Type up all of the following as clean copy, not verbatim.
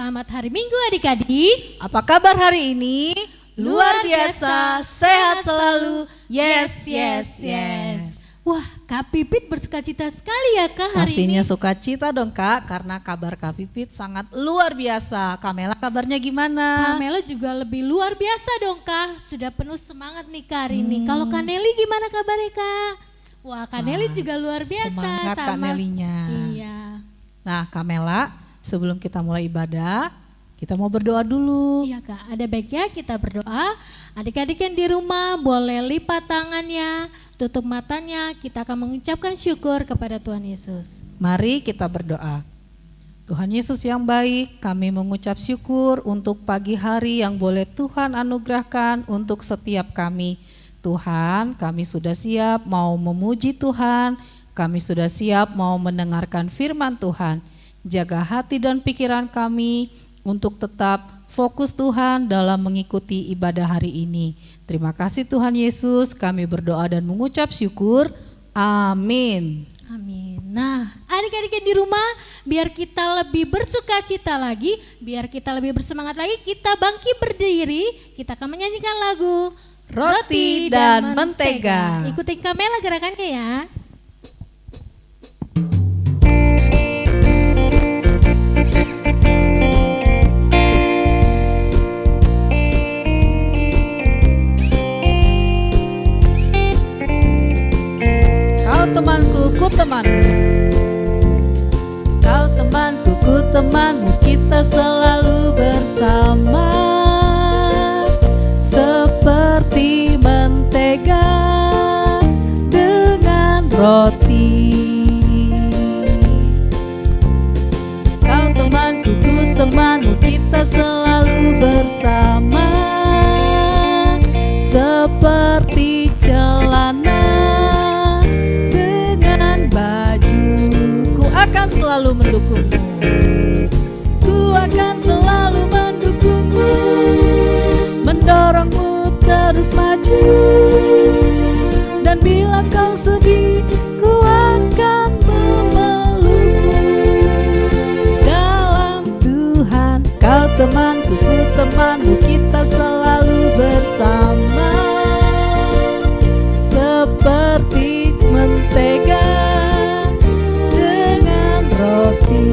Selamat hari Minggu adik-adik. Apa kabar hari ini? Luar biasa, sehat selalu. Yes, yes, yes. Wah, Kak Pipit bersukacita sekali ya Kak hari Pastinya ini. sukacita dong Kak, karena kabar Kak Pipit sangat luar biasa. Kamela kabarnya gimana? Kamela juga lebih luar biasa dong Kak. Sudah penuh semangat nih Kak hari ini. Kalau Kak Nelly gimana kabarnya Kak? Wah, Kak Nelly juga luar biasa. Semangat Kak Nelinya. Iya. Nah Kamela, sebelum kita mulai ibadah, kita mau berdoa dulu. Iya Kak, ada baiknya kita berdoa. Adik-adik yang di rumah boleh lipat tangannya, tutup matanya, kita akan mengucapkan syukur kepada Tuhan Yesus. Mari kita berdoa. Tuhan Yesus yang baik, kami mengucap syukur untuk pagi hari yang boleh Tuhan anugerahkan untuk setiap kami. Tuhan, kami sudah siap mau memuji Tuhan, kami sudah siap mau mendengarkan firman Tuhan. Jaga hati dan pikiran kami untuk tetap fokus Tuhan dalam mengikuti ibadah hari ini. Terima kasih Tuhan Yesus, kami berdoa dan mengucap syukur. Amin. Amin. Nah, adik-adik yang di rumah, biar kita lebih bersukacita lagi, biar kita lebih bersemangat lagi, kita bangkit berdiri, kita akan menyanyikan lagu Roti dan Mentega. Ikuti Kamela gerakannya ya. Temanku, ku temanmu. Kau temanku, ku temanmu, kita selalu bersama. Seperti mentega dengan roti. Kau temanku, ku temanmu, kita selalu bersama. Seperti celana akan selalu mendukungmu. Ku akan selalu mendukungmu, mendorongmu terus maju. Dan bila kau sedih, ku akan memelukmu. Dalam Tuhan, kau temanku, ku temanmu, kita selalu bersama. Seperti mentega roti.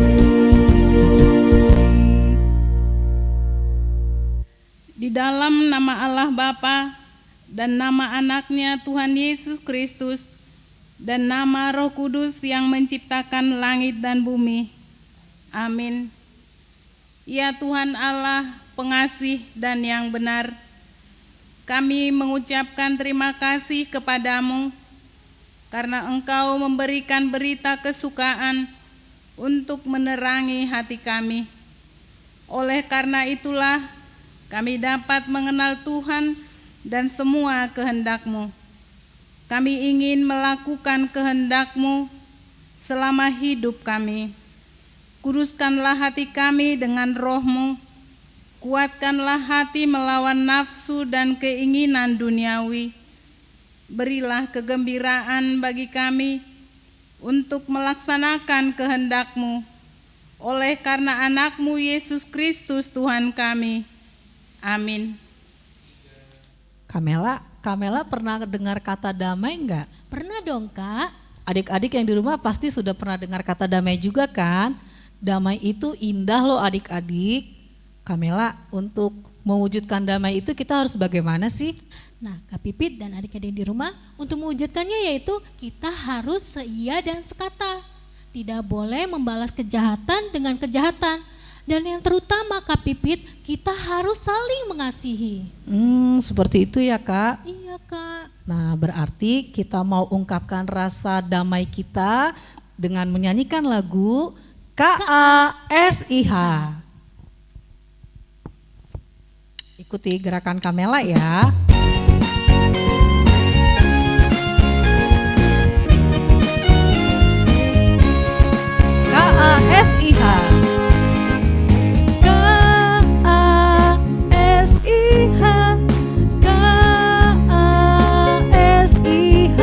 Di dalam nama Allah Bapa dan nama anaknya Tuhan Yesus Kristus dan nama Roh Kudus yang menciptakan langit dan bumi. Amin. Ya Tuhan Allah pengasih dan yang benar, kami mengucapkan terima kasih kepadamu karena Engkau memberikan berita kesukaan untuk menerangi hati kami. Oleh karena itulah kami dapat mengenal Tuhan dan semua kehendak-Mu. Kami ingin melakukan kehendak-Mu selama hidup kami. Kuduskanlah hati kami dengan Roh-Mu. Kuatkanlah hati melawan nafsu dan keinginan duniawi. Berilah kegembiraan bagi kami untuk melaksanakan kehendak-Mu, oleh karena anak-Mu Yesus Kristus Tuhan kami. Amin. Kamela pernah dengar kata damai enggak? Pernah dong Kak. Adik-adik yang di rumah pasti sudah pernah dengar kata damai juga kan? Damai itu indah loh adik-adik. Kamela, untuk mewujudkan damai itu kita harus bagaimana sih? Nah, Kak Pipit dan adik-adik di rumah, untuk mewujudkannya yaitu kita harus seia dan sekata. Tidak boleh membalas kejahatan dengan kejahatan. Dan yang terutama Kak Pipit, kita harus saling mengasihi. Seperti itu ya Kak? Iya Kak. Nah berarti kita mau ungkapkan rasa damai kita dengan menyanyikan lagu KASIH. Ikuti gerakan Kamela ya. KASIH. KASIH. KASIH.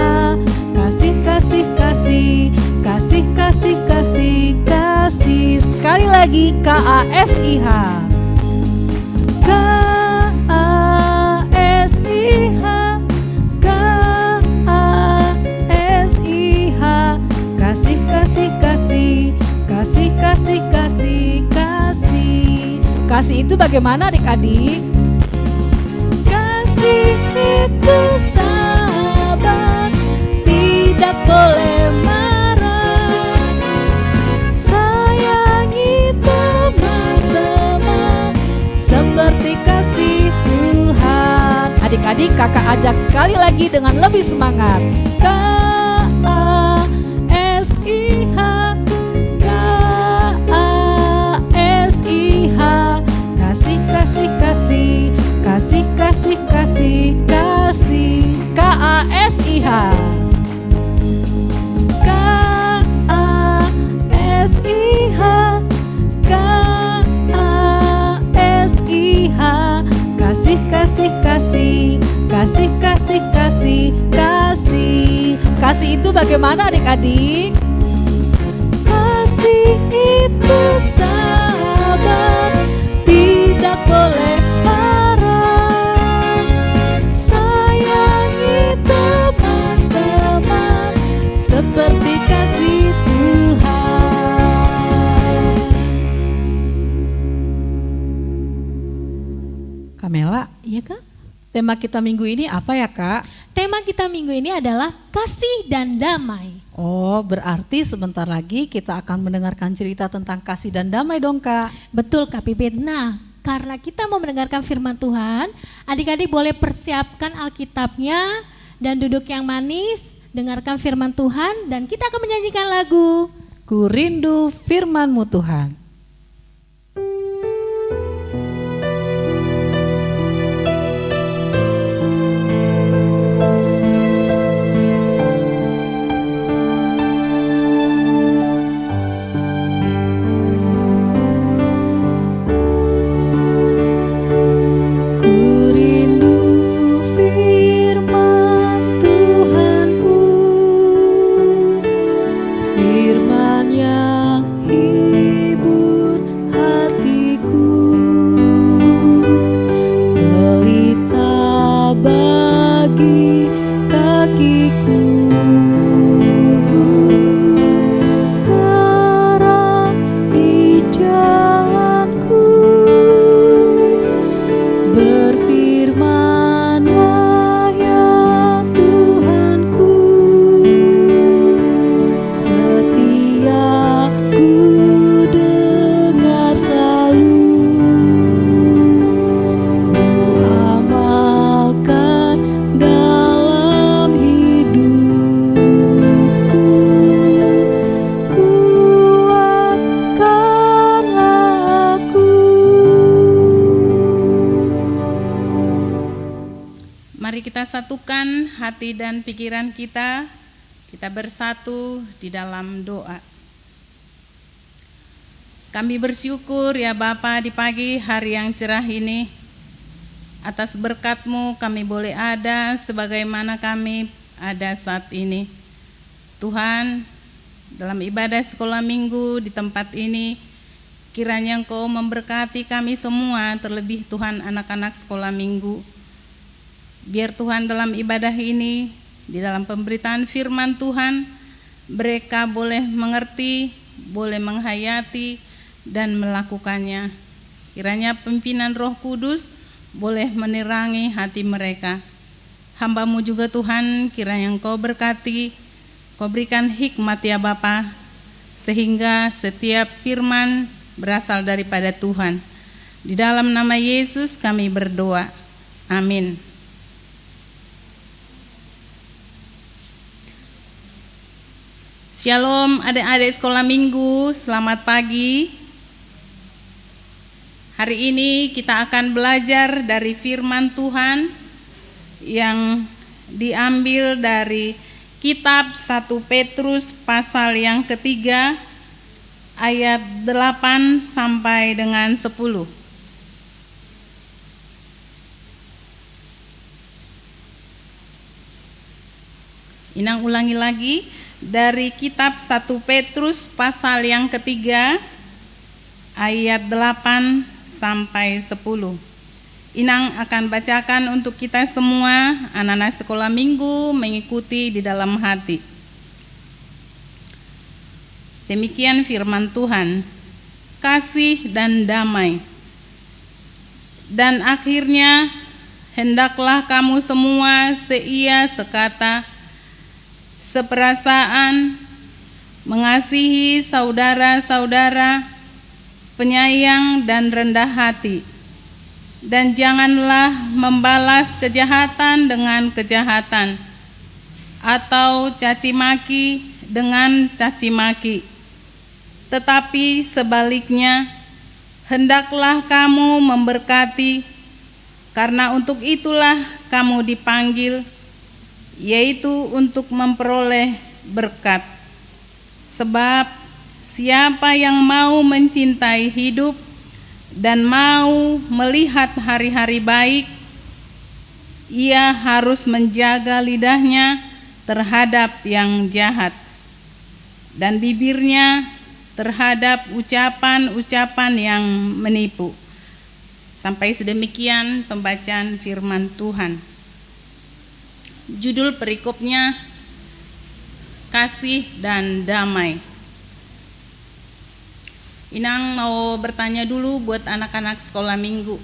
Kasih, kasih, kasih. Kasih, kasih, kasih, kasih. Sekali lagi. lagi KASIH. KASIH, KASIH, kasih, kasih, kasih, kasih, kasih, kasih, kasih. Kasih itu bagaimana adik-adik? Kasih itu sabar, tidak boleh marah. Sayangi teman-teman seperti kasih Tuhan. Adik-adik, kakak ajak sekali lagi dengan lebih semangat. KASIH, KASIH, kasih, kasih, kasih, kasih, kasih, kasih, kasih. KASIH, KASIH, KASIH, kasih, kasih, kasih, kasih, kasih, kasih, kasih. Kasih itu bagaimana adik-adik? Kasih itu sabar, tidak boleh marah. Sayangi teman-teman seperti kasih Tuhan. Kamela, Iya Kak? tema kita minggu ini apa ya Kak? Tema kita minggu ini adalah kasih dan damai. Oh, berarti sebentar lagi kita akan mendengarkan cerita tentang kasih dan damai dong Kak. Betul Kak Pipit. Nah, karena kita mau mendengarkan firman Tuhan, adik-adik boleh persiapkan Alkitabnya dan duduk yang manis, dengarkan firman Tuhan, dan kita akan menyanyikan lagu Ku rindu firman-Mu Tuhan. Satukan hati dan pikiran kita bersatu di dalam doa. Kami bersyukur ya Bapa di pagi hari yang cerah ini, atas berkat-Mu kami boleh ada sebagaimana kami ada saat ini. Tuhan, dalam ibadah sekolah minggu di tempat ini, kiranya Engkau memberkati kami semua, terlebih Tuhan anak-anak sekolah minggu. Biar Tuhan dalam ibadah ini, di dalam pemberitaan firman Tuhan, mereka boleh mengerti, boleh menghayati, dan melakukannya. Kiranya pimpinan Roh Kudus boleh menerangi hati mereka. Hamba-Mu juga Tuhan, kiranya Engkau berkati, Kau berikan hikmat ya Bapa, sehingga setiap firman berasal daripada Tuhan. Di dalam nama Yesus kami berdoa. Amin. Shalom adik-adik sekolah minggu, selamat pagi. Hari ini kita akan belajar dari firman Tuhan yang diambil dari kitab 1 Petrus pasal yang ketiga ayat 8 sampai dengan 10. Inang ulangi lagi. Dari kitab 1 Petrus pasal yang ketiga ayat 8 sampai 10. Inang akan bacakan untuk kita semua, anak-anak sekolah minggu mengikuti di dalam hati. Demikian firman Tuhan, kasih dan damai. Dan akhirnya hendaklah kamu semua seia sekata, seperasaan, mengasihi saudara-saudara, penyayang dan rendah hati. Dan janganlah membalas kejahatan dengan kejahatan, atau caci maki dengan caci maki. Tetapi sebaliknya, hendaklah kamu memberkati, karena untuk itulah kamu dipanggil, yaitu untuk memperoleh berkat. Sebab siapa yang mau mencintai hidup dan mau melihat hari-hari baik, ia harus menjaga lidahnya terhadap yang jahat dan bibirnya terhadap ucapan-ucapan yang menipu. Sampai sedemikian pembacaan firman Tuhan. Judul perikopnya, kasih dan damai. Inang mau bertanya dulu buat anak-anak sekolah minggu.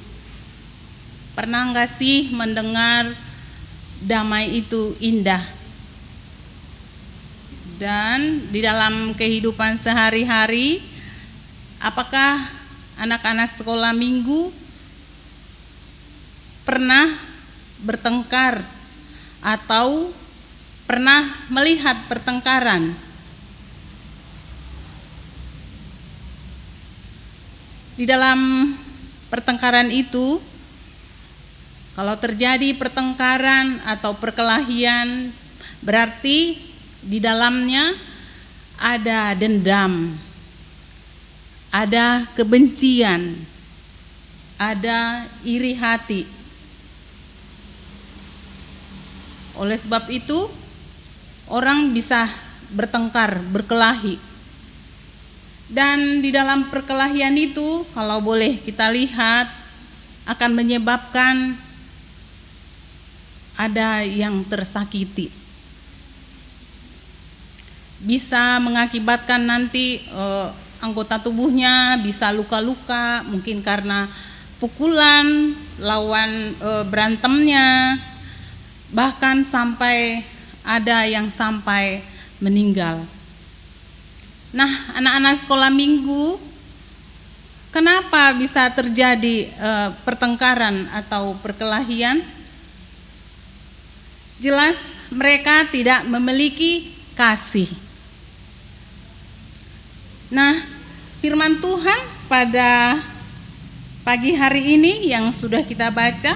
Pernah nggak sih mendengar damai itu indah? Dan di dalam kehidupan sehari-hari, apakah anak-anak sekolah minggu pernah bertengkar atau pernah melihat pertengkaran? Di dalam pertengkaran itu, kalau terjadi pertengkaran atau perkelahian, berarti di dalamnya ada dendam, ada kebencian, ada iri hati. Oleh sebab itu, orang bisa bertengkar, berkelahi. Dan di dalam perkelahian itu, kalau boleh kita lihat, akan menyebabkan ada yang tersakiti. Bisa mengakibatkan nanti anggota tubuhnya bisa luka-luka, mungkin karena pukulan, lawan berantemnya, bahkan sampai ada yang sampai meninggal. Nah, anak-anak sekolah minggu, kenapa bisa terjadi pertengkaran atau perkelahian? Jelas mereka tidak memiliki kasih. Nah, firman Tuhan pada pagi hari ini yang sudah kita baca,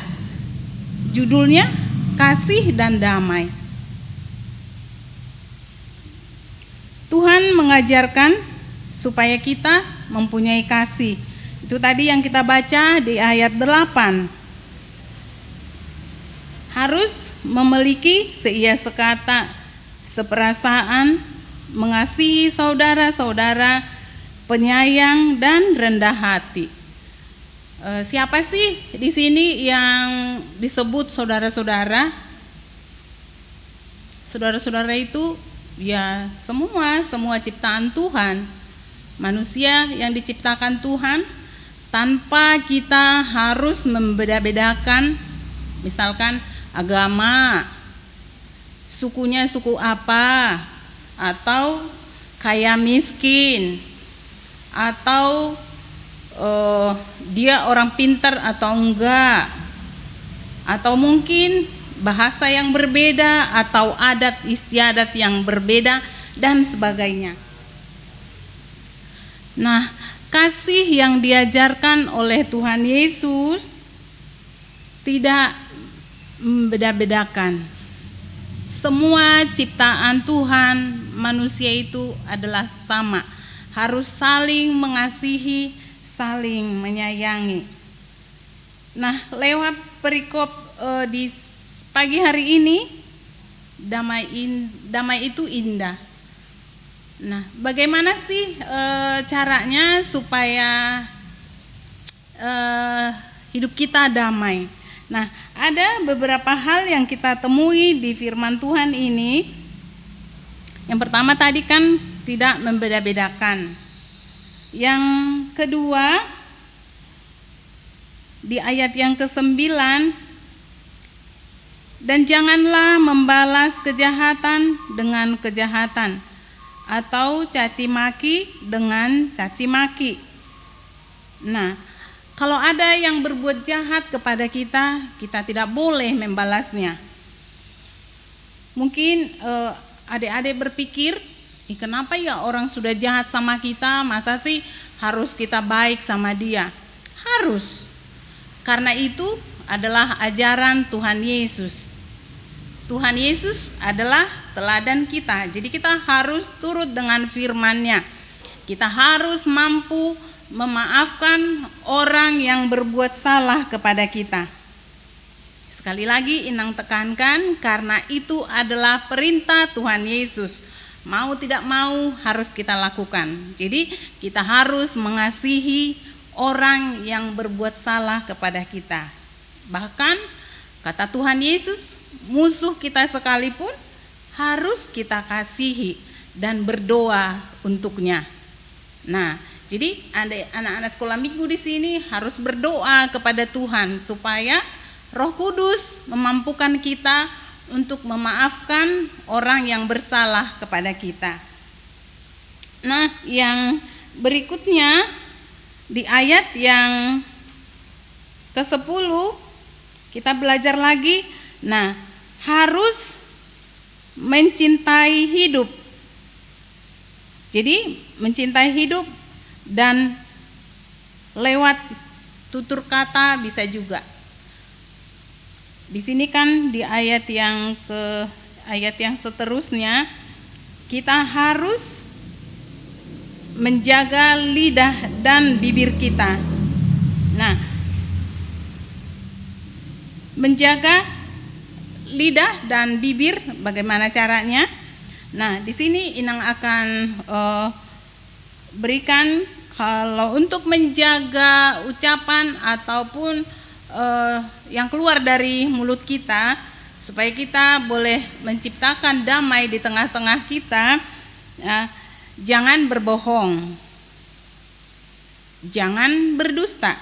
judulnya kasih dan damai. Tuhan mengajarkan supaya kita mempunyai kasih. Itu tadi yang kita baca di ayat 8. Harus memiliki seia sekata, seperasaan, mengasihi saudara-saudara, penyayang dan rendah hati. Siapa sih di sini yang disebut saudara-saudara? Saudara-saudara itu ya semua ciptaan Tuhan, manusia yang diciptakan Tuhan, tanpa kita harus membeda-bedakan, misalkan agama, sukunya suku apa, atau kaya miskin, atau dia orang pintar atau enggak, atau mungkin bahasa yang berbeda atau adat istiadat yang berbeda dan sebagainya. Nah, kasih yang diajarkan oleh Tuhan Yesus tidak membeda-bedakan. Semua ciptaan Tuhan, manusia itu adalah sama, harus saling mengasihi, saling menyayangi. Nah, lewat perikop di pagi hari ini, damai itu indah. Nah, bagaimana sih caranya supaya hidup kita damai? Nah, ada beberapa hal yang kita temui di firman Tuhan ini. Yang pertama tadi kan tidak membeda-bedakan. Yang kedua, di ayat yang ke-9, dan janganlah membalas kejahatan dengan kejahatan, atau caci maki dengan caci maki. Nah, kalau ada yang berbuat jahat kepada kita, kita tidak boleh membalasnya. Mungkin adik-adik berpikir, kenapa ya orang sudah jahat sama kita, masa sih harus kita baik sama dia? Harus. Karena itu adalah ajaran Tuhan Yesus. Tuhan Yesus adalah teladan kita. Jadi kita harus turut dengan firman-Nya. Kita harus mampu memaafkan orang yang berbuat salah kepada kita. Sekali lagi Inang tekankan, karena itu adalah perintah Tuhan Yesus. Mau tidak mau harus kita lakukan. Jadi kita harus mengasihi orang yang berbuat salah kepada kita. Bahkan kata Tuhan Yesus, musuh kita sekalipun harus kita kasihi dan berdoa untuknya. Nah, jadi anak-anak sekolah minggu di sini harus berdoa kepada Tuhan supaya Roh Kudus memampukan kita untuk memaafkan orang yang bersalah kepada kita. Nah, yang berikutnya di ayat yang ke-10 kita belajar lagi. Nah, harus mencintai hidup. Jadi mencintai hidup dan lewat tutur kata bisa juga. Di sini kan di ayat yang seterusnya kita harus menjaga lidah dan bibir kita. Nah, menjaga lidah dan bibir bagaimana caranya? Nah, di sini Inang akan berikan kalau untuk menjaga ucapan ataupun yang keluar dari mulut kita supaya kita boleh menciptakan damai di tengah-tengah kita. Jangan berbohong, jangan berdusta,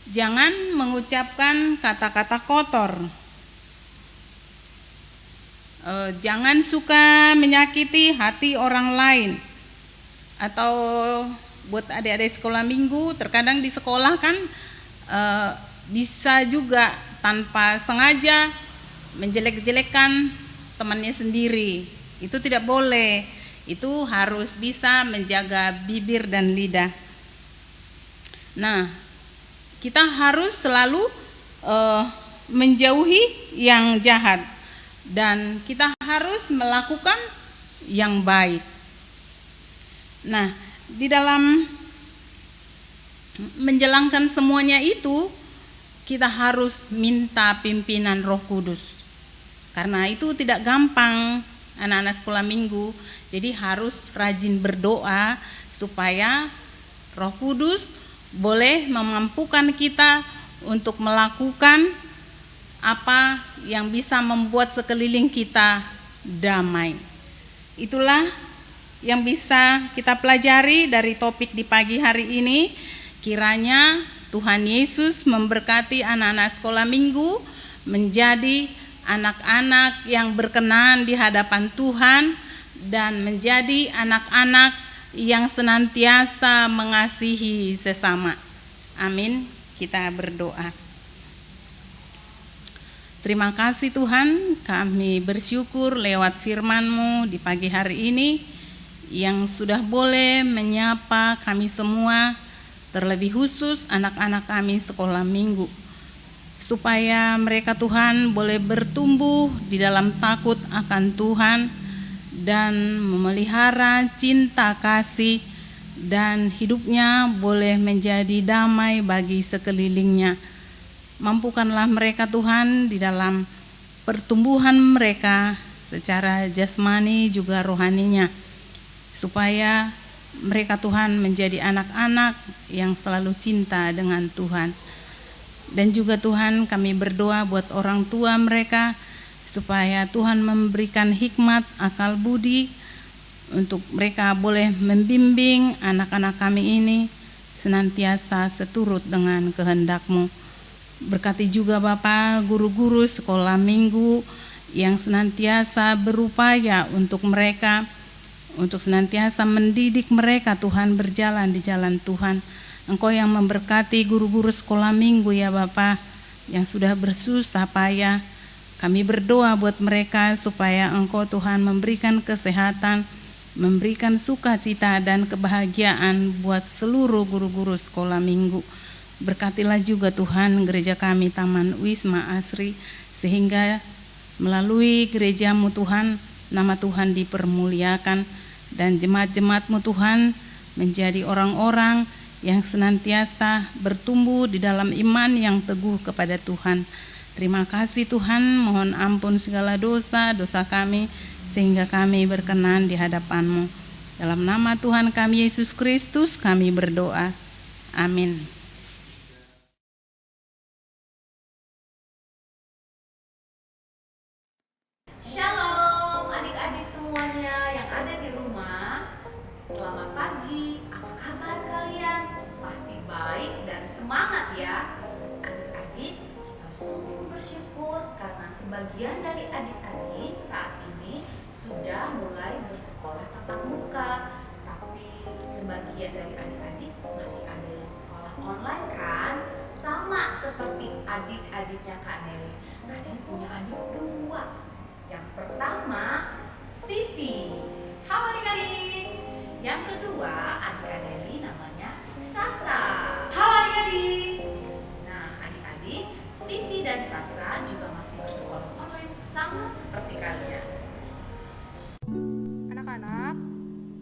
jangan mengucapkan kata-kata kotor, jangan suka menyakiti hati orang lain. Atau buat adik-adik sekolah minggu, terkadang di sekolah kan bisa juga tanpa sengaja menjelek-jelekan temannya sendiri. Itu tidak boleh. Itu harus bisa menjaga bibir dan lidah. Nah, kita harus selalu menjauhi yang jahat dan kita harus melakukan yang baik. Nah, di dalam menjalankan semuanya itu kita harus minta pimpinan Roh Kudus. Karena itu tidak gampang anak-anak sekolah minggu. Jadi harus rajin berdoa supaya Roh Kudus boleh memampukan kita untuk melakukan apa yang bisa membuat sekeliling kita damai. Itulah yang bisa kita pelajari dari topik di pagi hari ini. Kiranya Tuhan Yesus memberkati anak-anak sekolah minggu menjadi anak-anak yang berkenan di hadapan Tuhan dan menjadi anak-anak yang senantiasa mengasihi sesama. Amin. Kita berdoa. Terima kasih Tuhan, kami bersyukur lewat firman-Mu di pagi hari ini yang sudah boleh menyapa kami semua, terlebih khusus anak-anak kami sekolah minggu. Supaya mereka Tuhan boleh bertumbuh di dalam takut akan Tuhan dan memelihara cinta kasih dan hidupnya boleh menjadi damai bagi sekelilingnya. Mampukanlah mereka Tuhan di dalam pertumbuhan mereka secara jasmani juga rohaninya, supaya mereka Tuhan menjadi anak-anak yang selalu cinta dengan Tuhan. Dan juga Tuhan, kami berdoa buat orang tua mereka supaya Tuhan memberikan hikmat, akal budi untuk mereka boleh membimbing anak-anak kami ini senantiasa seturut dengan kehendak-Mu. Berkati juga Bapa guru-guru sekolah minggu yang senantiasa berupaya untuk mereka, untuk senantiasa mendidik mereka Tuhan berjalan di jalan Tuhan. Engkau yang memberkati guru-guru sekolah minggu ya Bapa, yang sudah bersusah payah. Kami berdoa buat mereka supaya Engkau Tuhan memberikan kesehatan, memberikan sukacita dan kebahagiaan buat seluruh guru-guru sekolah minggu. Berkatilah juga Tuhan gereja kami Taman Wisma Asri, sehingga melalui gereja-Mu Tuhan, nama Tuhan dipermuliakan, dan jemaat-jemaat-Mu Tuhan menjadi orang-orang yang senantiasa bertumbuh di dalam iman yang teguh kepada Tuhan. Terima kasih Tuhan, mohon ampun segala dosa-dosa kami, sehingga kami berkenan di hadapan-Mu. Dalam nama Tuhan kami Yesus Kristus kami berdoa. Amin. Shalom adik-adik semuanya yang ada di rumah. Selamat pagi, apa kabar kalian? Pasti baik dan semangat ya. Adik-adik, kita sungguh bersyukur karena sebagian dari adik-adik saat ini sudah mulai bersekolah tatap muka. Tapi sebagian dari adik-adik masih ada yang sekolah online kan? Sama seperti adik-adiknya Kak Nelly. Kak Nelly punya adik 2. Yang pertama, Vivi. Halo adik-adik. Yang kedua, adik Nelly namanya Sasa. Halo adik-adik. Nah, adik-adik, Vivi dan Sasa juga masih bersekolah online sama seperti kalian. Anak-anak,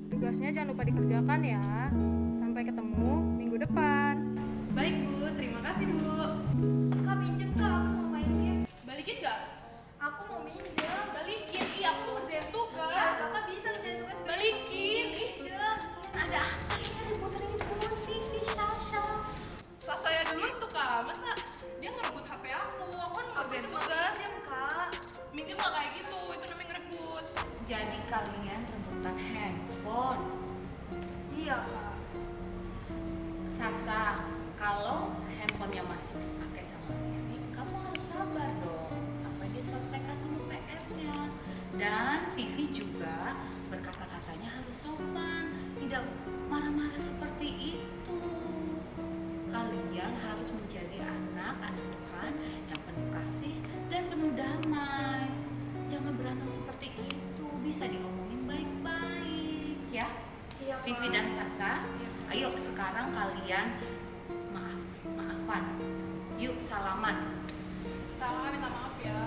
tugasnya jangan lupa dikerjakan ya. Sampai ketemu minggu depan. Baik Bu, terima kasih Bu. Kak minjem Kak, aku mau main game. Balikin gak? Aku mau minjem. Balikin, iya aku ngerjain tugas. Ya, Kakak bisa ngerjain tugas. Balikin. Minjem. Ada apa ini ribut-ribut? Vivi, Sasha. Sasa ya duluan tuh Kak, masa dia ngerebut HP aku kan ngerjain tugas. Minjem Kak. Minjem gak kayak gitu, itu namanya ngerebut. Jadi kalian rebutan handphone. Iya, Kak. Sasa, kalau handphonenya masih dipakai sama Vivi, kamu harus sabar dong sampai dia selesaikan dulu PR-nya. Dan Vivi juga berkata-katanya harus sopan, tidak marah-marah seperti itu. Kalian harus menjadi anak-anak Tuhan yang penuh kasih dan penuh damai. Jangan berantem seperti itu, bisa diomongin baik-baik ya. Iya, Kak. Vivi dan Sasa, ayo sekarang kalian maafan. Yuk salaman. Salah, minta maaf ya.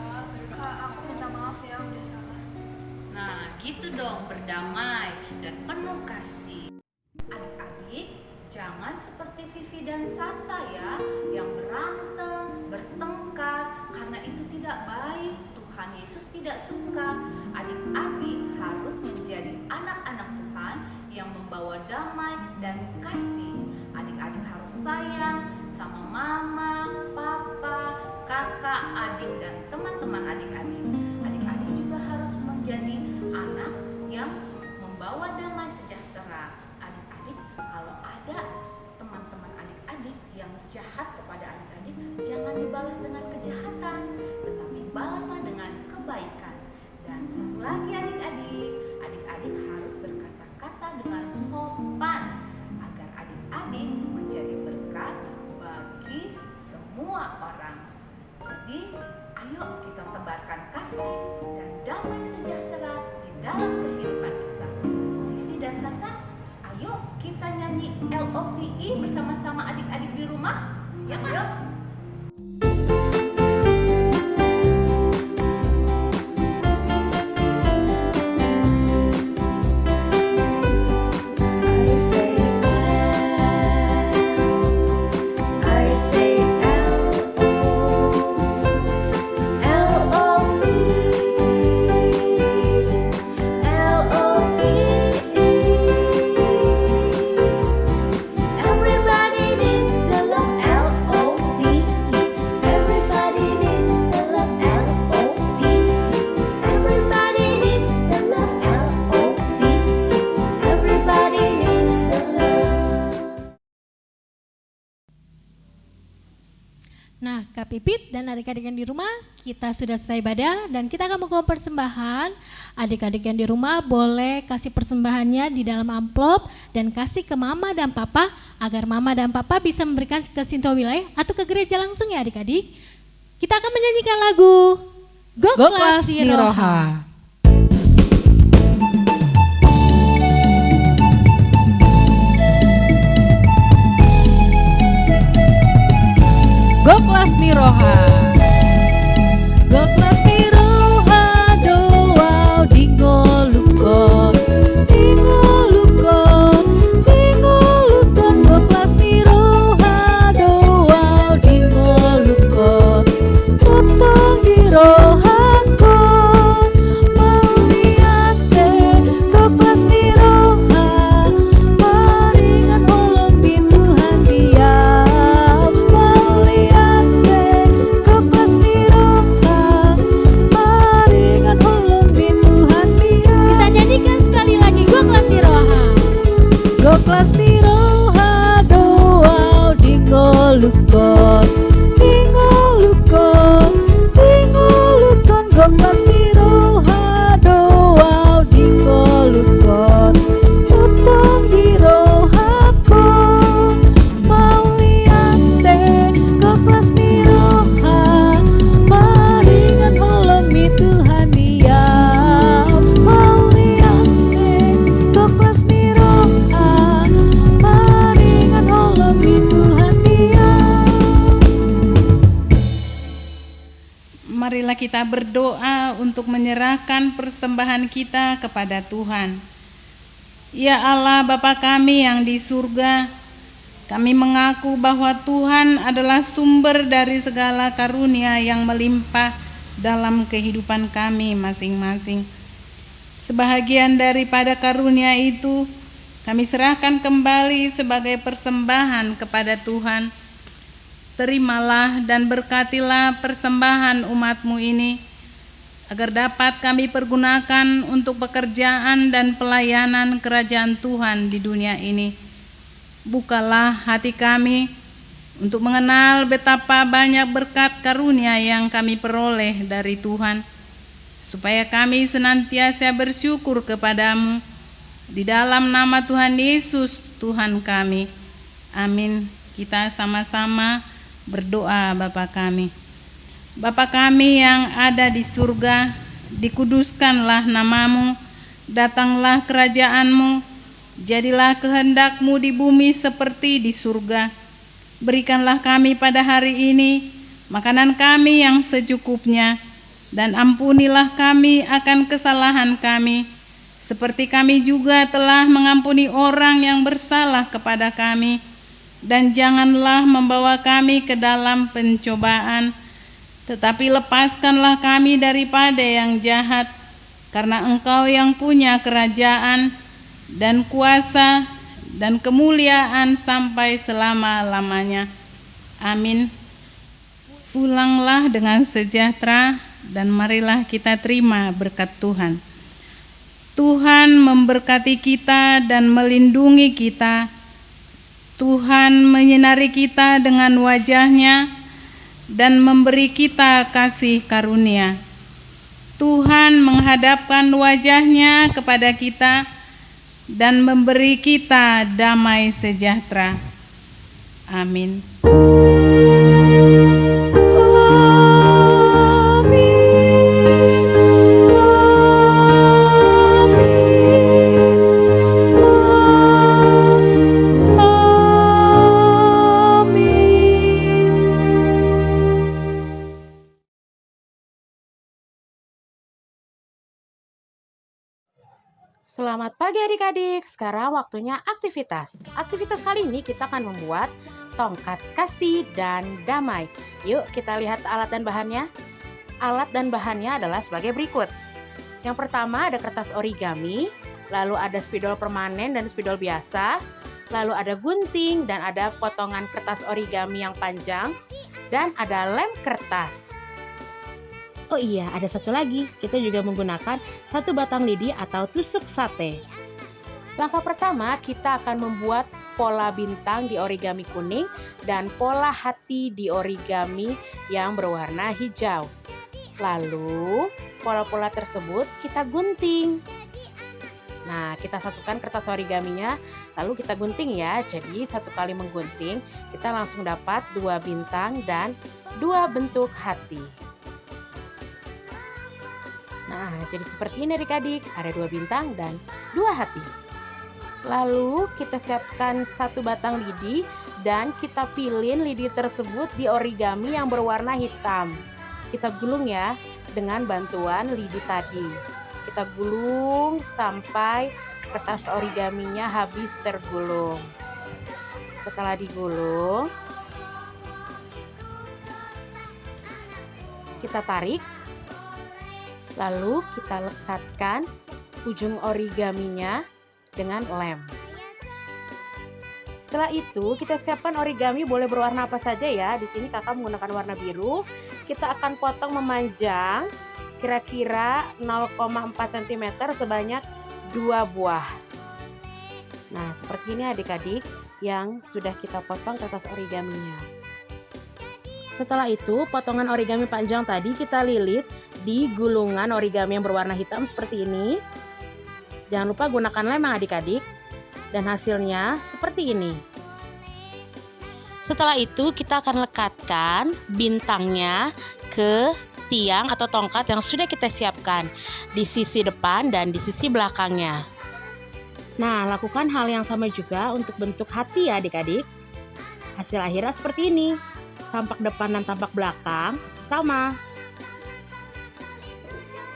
Kak, aku minta maaf ya udah salah. Nah, gitu dong, berdamai dan penuh kasih. Adik-adik, jangan seperti Vivi dan Sasa ya, yang berantem, bertengkar, karena itu tidak baik. Tuhan Yesus tidak suka. Adik-adik harus menjadi anak-anak Tuhan yang membawa damai dan kasih. Adik-adik harus sayang sama mama, papa, kakak, adik, dan teman-teman adik-adik. Adik-adik juga harus menjadi anak yang membawa damai sejahtera. Adik-adik, kalau ada teman-teman adik-adik yang jahat kepada adik-adik, jangan dibalas dengan kejahatan, tetapi balaslah dengan kebaikan. Dan satu lagi adik-adik, adik-adik harus berkata-kata dengan sopan agar adik-adik menjadi berkat bagi semua orang. Jadi, ayo kita tebarkan kasih dan damai sejahtera di dalam kehidupan kita. Vivi dan Sasa, ayo kita nyanyi LOVE bersama-sama adik-adik di rumah. Ya, ayo. L-O-V-E Nah, Kak Pipit dan adik-adik yang di rumah, kita sudah selesai ibadah dan kita akan membawa persembahan. Adik-adik yang di rumah boleh kasih persembahannya di dalam amplop dan kasih ke mama dan papa agar mama dan papa bisa memberikan ke Sinto Wilayah atau ke gereja langsung ya adik-adik. Kita akan menyanyikan lagu Goklas Niroha. Roha. Goklas Niroha. Goklas Niroha doa dingo luko. Dingo luko. Dingo luko. Goklas Niroha doa dingo luko. Totong dirohako. Mauliate Goklas Niroha. Maringan ulung di Tuhan dia. Kita nyanyikan sekali lagi Goklas Roha. Goklas Niroha doa dingo lukon. Dingo lukon. Dingo lukon. Goklas Niroha doa dingo lukon. Tutong dirohako. Mauliate Goklas Niroha. Maringan holong mi Tuhan dia. Mauliate Goklas Niroha. Maringan holong mi Tuhan dia. Marilah kita berdoa untuk menyerahkan persembahan kita kepada Tuhan. Ya Allah Bapa kami yang di surga, kami mengaku bahwa Tuhan adalah sumber dari segala karunia yang melimpah dalam kehidupan kami masing-masing. Sebahagian daripada karunia itu kami serahkan kembali sebagai persembahan kepada Tuhan. Terimalah dan berkatilah persembahan umat-Mu ini, agar dapat kami pergunakan untuk pekerjaan dan pelayanan kerajaan Tuhan di dunia ini. Bukalah hati kami untuk mengenal betapa banyak berkat karunia yang kami peroleh dari Tuhan, supaya kami senantiasa bersyukur kepadamu. Di dalam nama Tuhan Yesus, Tuhan kami. Amin. Kita sama-sama berdoa. Bapa kami. Bapa kami yang ada di surga, dikuduskanlah namamu, datanglah kerajaanmu, jadilah kehendak-Mu di bumi seperti di surga. Berikanlah kami pada hari ini makanan kami yang secukupnya, dan ampunilah kami akan kesalahan kami, seperti kami juga telah mengampuni orang yang bersalah kepada kami. Dan janganlah membawa kami ke dalam pencobaan, tetapi lepaskanlah kami daripada yang jahat, karena Engkau yang punya kerajaan dan kuasa dan kemuliaan sampai selama-lamanya. Amin. Pulanglah dengan sejahtera dan marilah kita terima berkat Tuhan. Tuhan memberkati kita dan melindungi kita. Tuhan menyinari kita dengan wajah-Nya dan memberi kita kasih karunia. Tuhan menghadapkan wajah-Nya kepada kita dan memberi kita damai sejahtera. Amin. Selamat pagi adik-adik, sekarang waktunya aktivitas. Aktivitas kali ini kita akan membuat tongkat kasih dan damai. Yuk kita lihat alat dan bahannya. Alat dan bahannya adalah sebagai berikut. Yang pertama ada kertas origami, lalu ada spidol permanen dan spidol biasa, lalu ada gunting dan ada potongan kertas origami yang panjang, dan ada lem kertas. Oh iya, ada satu lagi. Kita juga menggunakan satu batang lidi atau tusuk sate. Langkah pertama, kita akan membuat pola bintang di origami kuning dan pola hati di origami yang berwarna hijau. Lalu, pola-pola tersebut kita gunting. Nah, kita satukan kertas origaminya, lalu kita gunting ya. Jadi, satu kali menggunting, kita langsung dapat 2 bintang dan 2 bentuk hati. Nah, jadi seperti ini adik-adik, ada 2 bintang dan 2 hati. Lalu kita siapkan 1 batang lidi dan kita pilin lidi tersebut di origami yang berwarna hitam. Kita gulung ya dengan bantuan lidi tadi. Kita gulung sampai kertas origaminya habis tergulung. Setelah digulung, kita tarik. Lalu kita lekatkan ujung origaminya dengan lem. Setelah itu kita siapkan origami boleh berwarna apa saja ya. Di sini kakak menggunakan warna biru. Kita akan potong memanjang kira-kira 0,4 cm sebanyak 2 buah. Nah, seperti ini adik-adik yang sudah kita potong kertas origaminya. Setelah itu, potongan origami panjang tadi kita lilit di gulungan origami yang berwarna hitam seperti ini. Jangan lupa gunakan lem adik-adik. Dan hasilnya seperti ini. Setelah itu kita akan lekatkan bintangnya ke tiang atau tongkat yang sudah kita siapkan di sisi depan dan di sisi belakangnya. Nah, lakukan hal yang sama juga untuk bentuk hati ya adik-adik. Hasil akhirnya seperti ini. Tampak depan dan tampak belakang sama.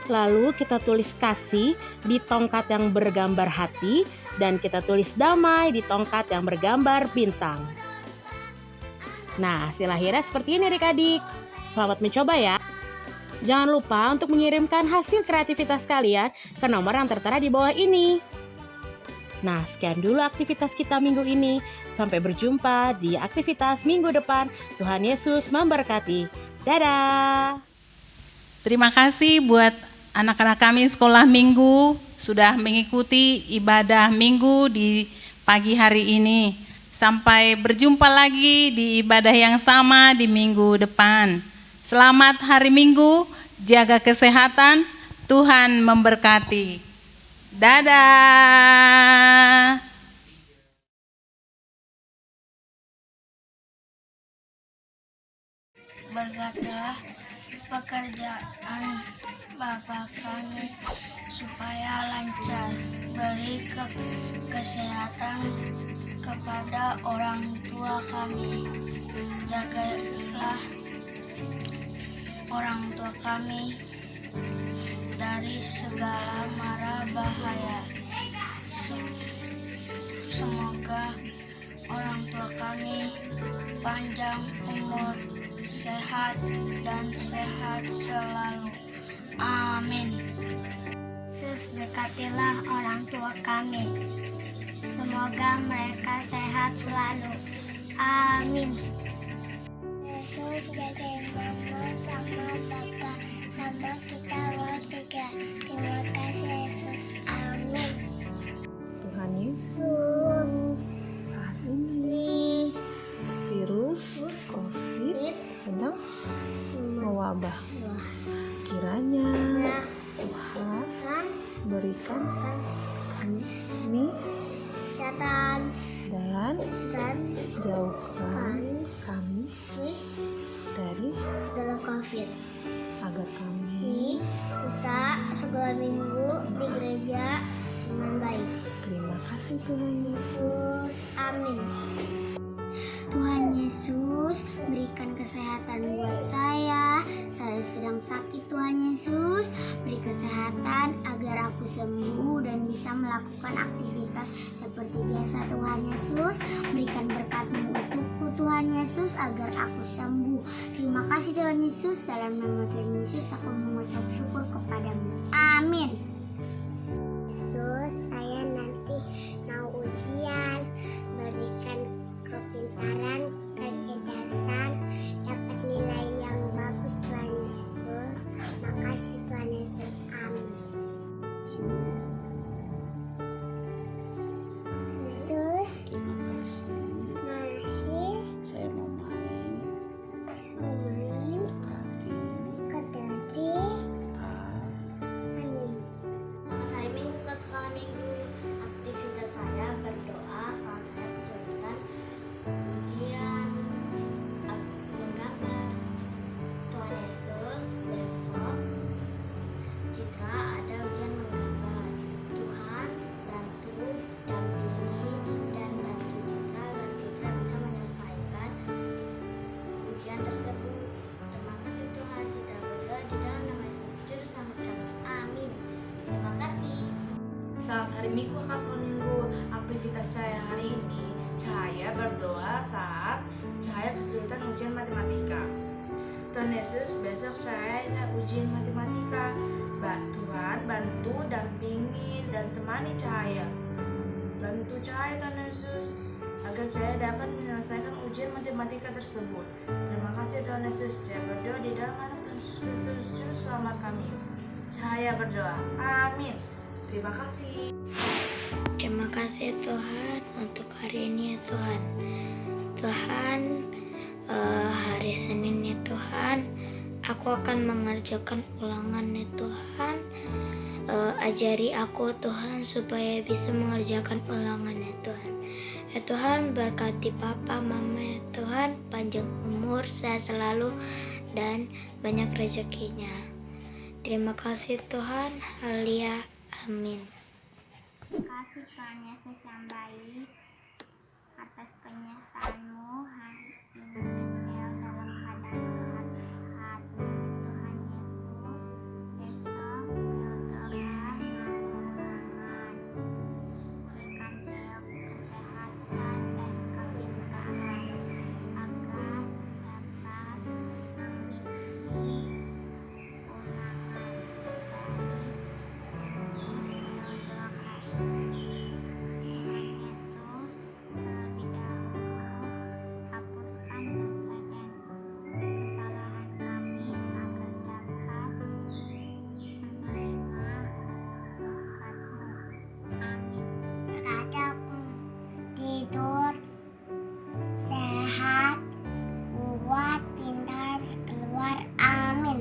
Lalu kita tulis kasih di tongkat yang bergambar hati dan kita tulis damai di tongkat yang bergambar bintang. Nah, hasil akhirnya seperti ini adik-adik. Selamat mencoba ya. Jangan lupa untuk mengirimkan hasil kreativitas kalian ke nomor yang tertera di bawah ini. Nah, sekian dulu aktivitas kita minggu ini. Sampai berjumpa di aktivitas minggu depan. Tuhan Yesus memberkati. Dadah. Terima kasih buat anak-anak kami sekolah minggu sudah mengikuti ibadah minggu di pagi hari ini. Sampai berjumpa lagi di ibadah yang sama di minggu depan. Selamat hari Minggu, jaga kesehatan, Tuhan memberkati. Dadah. Berkatilah pekerjaan Bapa kami supaya lancar, beri kesehatan kepada orang tua kami, jagalah orang tua kami dari segala mara bahaya. Semoga orang tua kami panjang umur, sehat dan sehat selalu. Amin. Yesus, berkatilah orang tua kami. Semoga mereka sehat selalu. Amin. Yesus, jagain mama sama papa sama kita bertiga. Terima kasih Yesus. Amin. Tuhan Yesus, saat ini virus COVID sedang mewabah. Kiranya Tuhan berikan kami Kesehatan dan dan jauhkan kami dari dalam COVID. agar kami Ini bisa sekolah minggu di gereja dengan baik. terima kasih Tuhan Yesus. Amin. Tuhan Yesus, berikan kesehatan buat saya. Saya sedang sakit Tuhan Yesus. Beri kesehatan agar aku sembuh dan bisa melakukan aktivitas seperti biasa Tuhan Yesus. Berikan berkat-Mu untukku Tuhan Yesus agar aku sembuh. Terima kasih Tuhan Yesus. Dalam nama Tuhan Yesus aku mengucap syukur kepadamu. Amin. Yesus, saya nanti mau ujian. Berikan kepintaran, kecerdasan, dapat nilai yang bagus Tuhan Yesus. Makasih Tuhan Yesus. Amin. tersebut. Terima kasih Tuhan, kita berdoa di dalam nama Yesus Juru Selamat kami. Amin. Terima kasih. Saat hari Minggu Kasih Minggu, aktivitas Cahaya hari ini, Cahaya berdoa saat Cahaya kesulitan ujian matematika. Tuhan Yesus, besok saya ada ujian matematika. Tuhan bantu, dampingi, dan temani Cahaya. Bantu Cahaya Tuhan Yesus, agar saya dapat menyelesaikan ujian matematika tersebut. Terima kasih Tuhan Yesus. Saya berdoa di dalam nama Tuhan Yesus Kristus, Juru Selamat kami. Cahaya berdoa. Amin. Terima kasih. Terima kasih Tuhan untuk hari ini ya Tuhan. Tuhan, hari Senin ya Tuhan, aku akan mengerjakan ulangan ya Tuhan. Ajari aku Tuhan supaya bisa mengerjakan ulangan ya Tuhan. Ya Tuhan, berkati Papa, Mama ya Tuhan, panjang umur, sehat selalu, dan banyak rezekinya. Terima kasih Tuhan, haleluya, amin. Terima kasih Tuhan Yesus yang baik atas penyertaanmu hari ini dalam keadaan sehat-sehat. Tuhan Yesus, besok berdoa ulangan. Berikan dia kesehatan dan kelimpahan agar dapat mengisi ulangan Tuhan Yesus, terlebih dahulu hapuskan dosa dan kesalahan kami agar dapat menerima berkat-Mu. Amin. Berkati aku tidur sehat, kuat, pintar, keluar. Amin.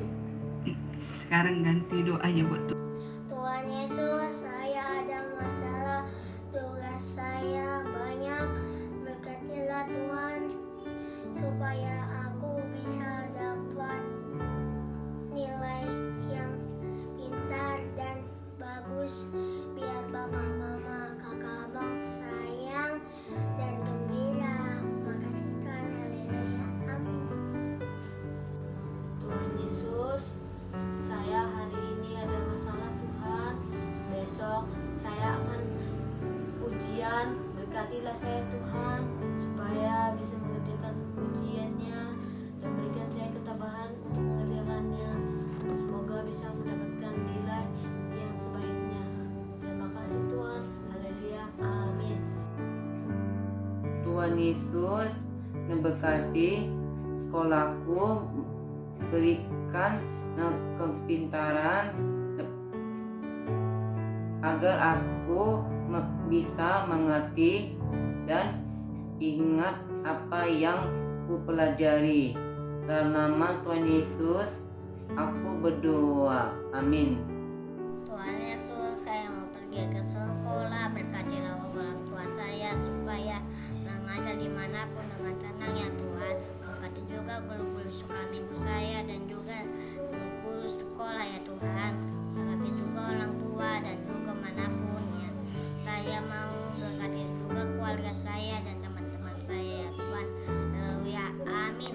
Sekarang ganti doanya buat Tuhan. Tuhan Yesus, saya ada masalah, tugas saya banyak, berkatilah Tuhan, supaya aku bisa dapat nilai yang pintar dan bagus, biar Bapak, Mama, Kakak, Abang sayang dan gembira. Makasih Tuhan, haleluya, amin. Tuhan Yesus, saya hari ini ada masalah Tuhan. Besok saya akan ujian, berkatilah saya Tuhan supaya bisa mengerjakan ujiannya dan berikan saya ketabahan untuk mengerjakannya. Semoga bisa mendapatkan nilai yang sebaiknya. Terima kasih Tuhan, haleluya, amin. Tuhan Yesus memberkati sekolahku, berikan kepintaran agar aku bisa mengerti dan ingat apa yang ku pelajari. Dalam nama Tuhan Yesus aku berdoa, amin. Tuhan Yesus, saya mau pergi ke sekolah, berkatilah orang tua saya supaya mengajar dimanapun dengan tenang ya Tuhan. Berkati juga guru-guru sekolah minggu saya dan juga guru sekolah ya Tuhan. Berkati juga orang tua dan juga manapun ya. Saya mau berkati juga keluarga saya dan teman-teman saya ya Tuhan. Haleluya, amin.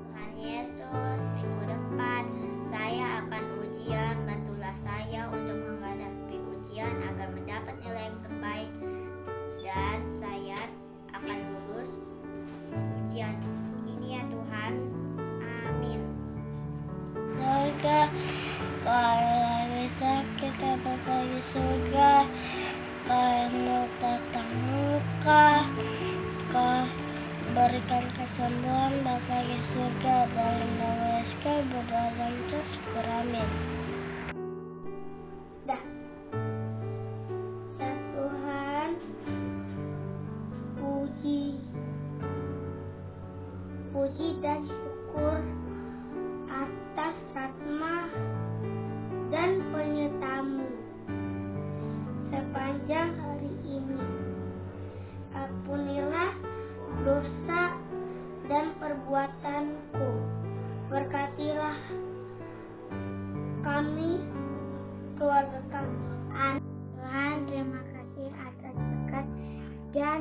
Tuhan Yesus, minggu depan saya akan ujian, bantulah saya untuk menghadapi ujian agar mendapat nilai yang terbaik dan saya akan lulus ujian ini ya Tuhan, amin. Surga, kalau lagi sakit ya Bapak di surga, kalau tatang muka, berikan kesembuhan Bapak di surga, dalam nama Yesus berdoa dan syukur, amin. Dah. Ya Tuhan, puji dan syukur atas rahmat dan penyertamu sepanjang hari ini. Ampunilah dosa dan perbuatanku. Berkatilah kami, keluarga kami. Tuhan, terima kasih atas berkat dan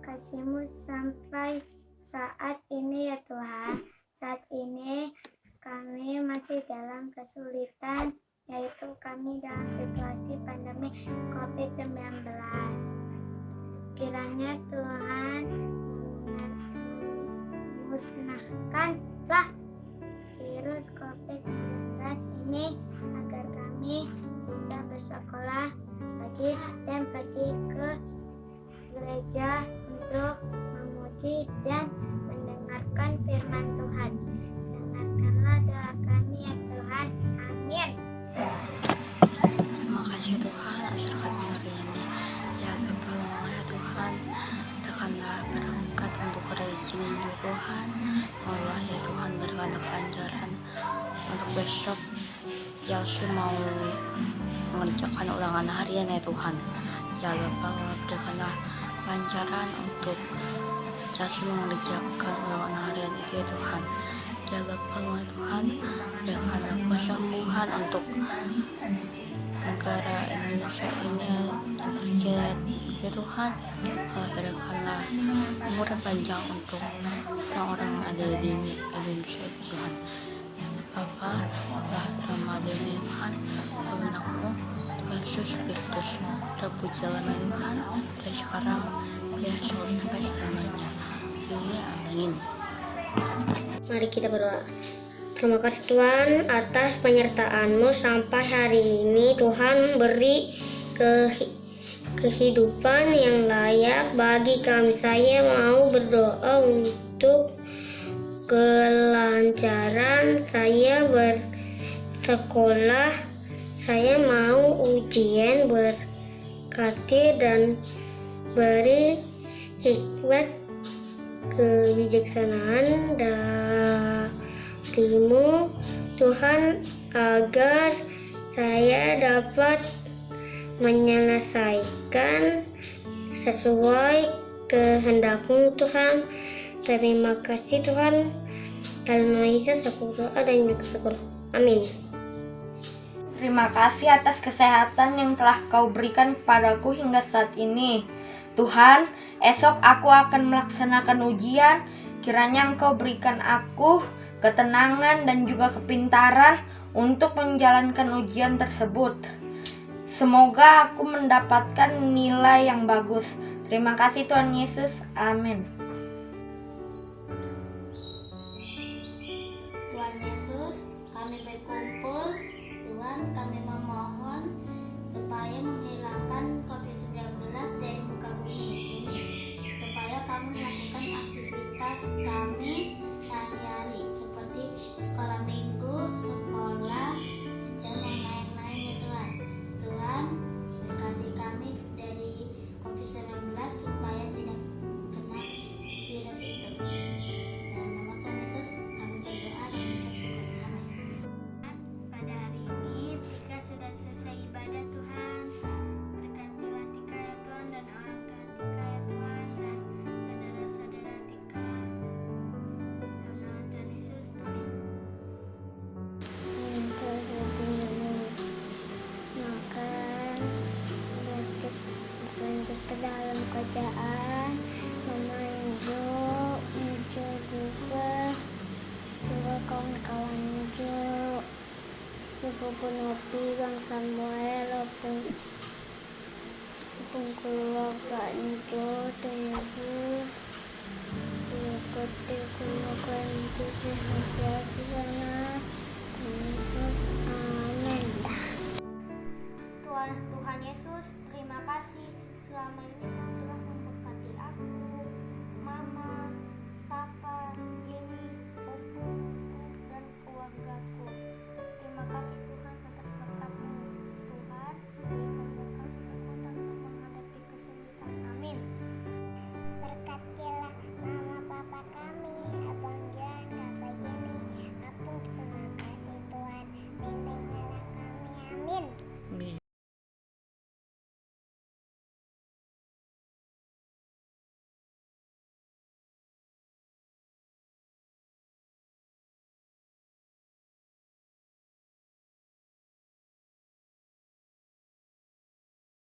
kasih-Mu sampai saat ini ya Tuhan. Saat ini kami masih dalam kesulitan, yaitu kami dalam situasi pandemi COVID-19. Kiranya Tuhan musnahkanlah virus COVID-19 ini agar kami bisa bersekolah lagi dan pergi ke gereja untuk memuji dan mendengarkan firman Tuhan. Dengarkanlah doa kami ya Tuhan. Amin. Terima kasih Tuhan atas hari ini. Ya bertolonglah ya Tuhan, berikanlah berkat untuk gereja ini ya Tuhan. Allah ya Tuhan, berikanlah kelancaran untuk besok Yalsi mau mengerjakan ulangan harian ya Tuhan. Ya Allah, berikanlah kelancaran untuk Yalsi mengerjakan ulangan harian itu ya Tuhan. Ya Allah ya Tuhan, berikanlah kesembuhan untuk negara Indonesia ini ya Tuhan. Allah berikanlah umur yang panjang untuk orang-orang yang ada di Indonesia ya Tuhan. Ya Bapa, telah terima dari Tuhan, anakmu Yesus Kristus, terpujilah ya Tuhan, dari sekarang ya sampai selamanya. Ya amin. Mari kita berdoa. Terima kasih Tuhan atas penyertaan-Mu sampai hari ini. Tuhan beri kehidupan yang layak bagi kami. Saya mau berdoa untuk kelancaran saya bersekolah. Saya mau ujian, berkati dan beri hikmat kebijaksanaan darimu Tuhan, agar saya dapat menyelesaikan sesuai kehendak-Mu Tuhan. Terima kasih Tuhan, dalam nama Yesus aku berdoa dan bersyukur. Amin. Terima kasih atas kesehatan yang telah Kau berikan kepadaku hingga saat ini. Tuhan, esok aku akan melaksanakan ujian. Kiranya Engkau berikan aku ketenangan dan juga kepintaran untuk menjalankan ujian tersebut. Semoga aku mendapatkan nilai yang bagus. Terima kasih Tuhan Yesus. Amin. Tuhan Yesus, kami berkumpul. Tuhan, kami memohon supaya menghilangkan COVID-19 dari muka bumi ini, supaya kami melakukan aktivitas kami sehari-hari seperti sekolah minggu, sekolah, dan yang lain-lain ya Tuhan. Tuhan, berkati kami dari COVID-19 supaya tidak kena virus itu. Dalam nama Tuhan Yesus, kami berdoa dan mengucap syukur. Amin. Pada hari ini, Tika sudah selesai ibadah Tuhan. Berkatilah Tika ya Tuhan dan orang tua Tika ya Tuhan dan saudara-saudara Tika. Dalam nama Tuhan Yesus, amin. Makan, lanjut ke dalam kerjaan, Mama Ibu juga kawan-kawan Ibu Nopi, Bang Samuel, keluarga Ibu dan Ibu ikuti keluarga Ibu sehat-sehat di sana. Amin. Tuhan Yesus, terima kasih selama ini